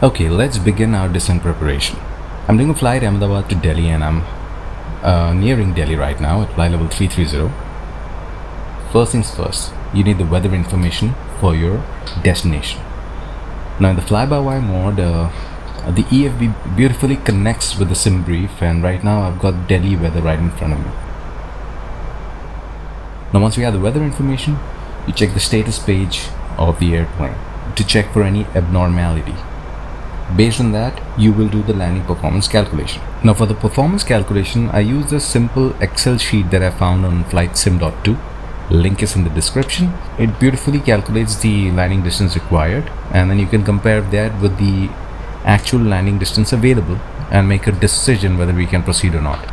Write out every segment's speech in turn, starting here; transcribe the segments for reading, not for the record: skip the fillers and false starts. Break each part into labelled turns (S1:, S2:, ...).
S1: Okay, let's begin our descent preparation. I'm doing a flight Ahmedabad to Delhi and I'm nearing Delhi right now at flight level 330. First things first, you need the weather information for your destination. Now in the fly-by-wire mode, the EFB beautifully connects with the sim brief, and right now I've got Delhi weather right in front of me. Now once we have the weather information, you check the status page of the airplane to check for any abnormality. Based on that, you will do the landing performance calculation. Now for the performance calculation, I use this simple Excel sheet that I found on flightsim.2. Link is in the description. It beautifully calculates the landing distance required, and then you can compare that with the actual landing distance available and make a decision whether we can proceed or not.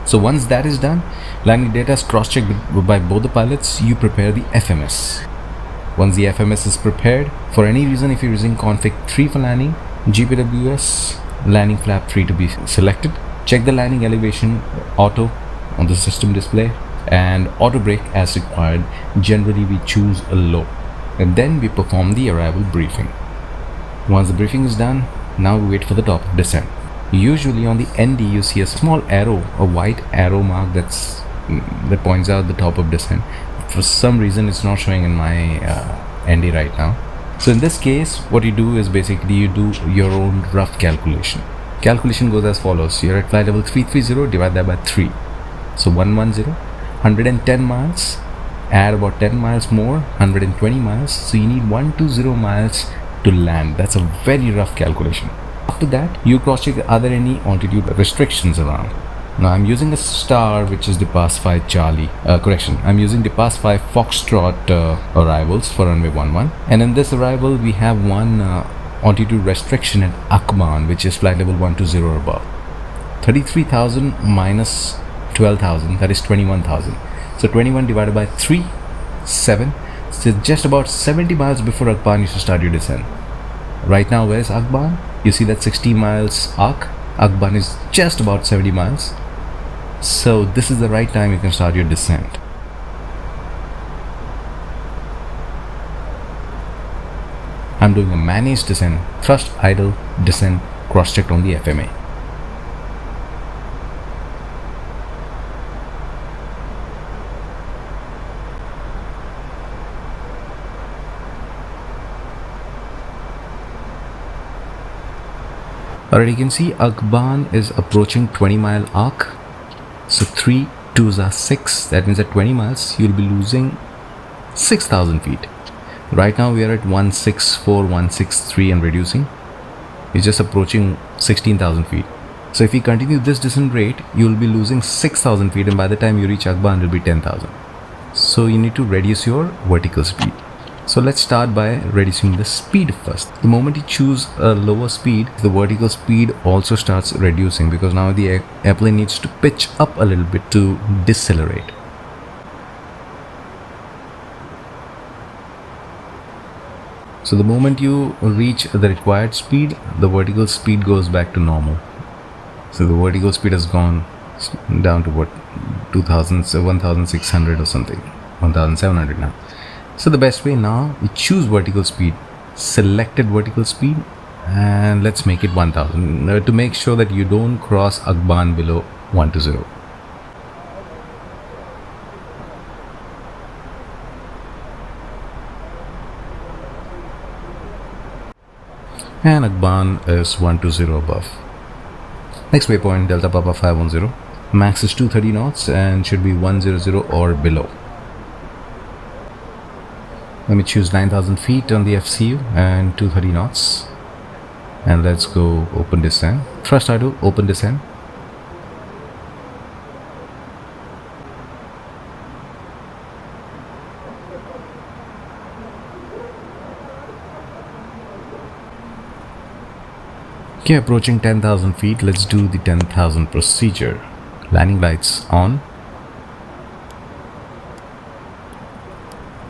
S1: So once that is done, landing data is cross-checked by both the pilots. You prepare the FMS. Once the FMS is prepared, for any reason if you're using config 3 for landing, GPWS landing flap 3 to be selected. Check the landing elevation auto on the system display and auto brake as required. Generally we choose a low, and then we perform the arrival briefing. Once the briefing is done, now we wait for the top of descent. Usually on the ND you see a small arrow, a white arrow mark that points out the top of descent. For some reason it's not showing in my ND right now. So in this case, what you do is basically you do your own rough calculation. Calculation goes as follows. You're at flight level 330, divide that by 3. So 110, 110 miles, add about 10 miles more, 120 miles. So you need 120 miles to land. That's a very rough calculation. After that, you cross-check are there any altitude restrictions around. Now I'm using a star, which is the DePass 5 Charlie, I'm using DePass 5 Foxtrot arrivals for runway 11, and in this arrival we have one altitude restriction at Akban, which is flight level 120 or above. 33,000 minus 12,000, that is 21,000. So 21 divided by 3, 7. So just about 70 miles before Akban you should start your descent. Right now where is Akban? You see that 60 miles arc. Akban is just about 70 miles. So this is the right time you can start your descent. I'm doing a managed descent, thrust idle descent, cross-checked on the FMA. Alright, you can see Akban is approaching 20-mile arc. So 3 2s are 6. That means at 20 miles you'll be losing 6,000 feet. Right now we are at 164, 163 and reducing. It's just approaching 16,000 feet. So if you continue this descent rate, you'll be losing 6,000 feet, and by the time you reach Akban it'll be 10,000. So you need to reduce your vertical speed. So let's start by reducing the speed first. The moment you choose a lower speed, the vertical speed also starts reducing, because now the airplane needs to pitch up a little bit to decelerate. So the moment you reach the required speed, the vertical speed goes back to normal. So the vertical speed has gone down to what, 1,600 or something, 1,700 now. So the best way now, you choose vertical speed, selected vertical speed, and let's make it 1,000 to make sure that you don't cross Akban below 120. And Akban is 120 above. Next waypoint, Delta Papa 510. Max is 230 knots and should be 100 or below. Let me choose 9,000 feet on the FCU and 230 knots. And let's go open descent. Thrust idle, open descent. Okay, approaching 10,000 feet. Let's do the 10,000 procedure. Landing lights on.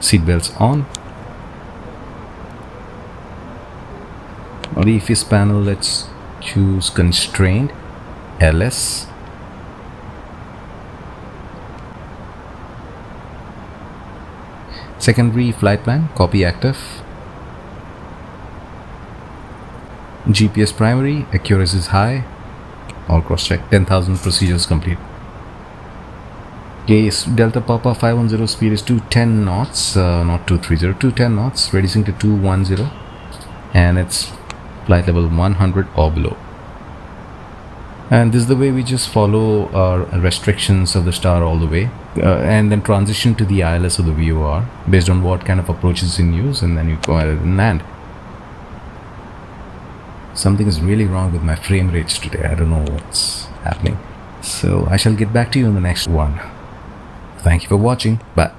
S1: Seatbelts on. On the EFIS panel, let's choose constrained, LS. Secondary flight plan, copy active. GPS primary, accuracy is high. All cross-check. 10,000 procedures complete. Case Delta Papa 510 speed is 210 knots, not 230, 210 knots, reducing to 210, and it's flight level 100 or below. And this is the way we just follow our restrictions of the star all the way, and then transition to the ILS or the VOR based on what kind of approach is in use, and then you go ahead and land. Something is really wrong with my frame rates today. I don't know what's happening. So I shall get back to you in the next one. Thank you for watching. Bye.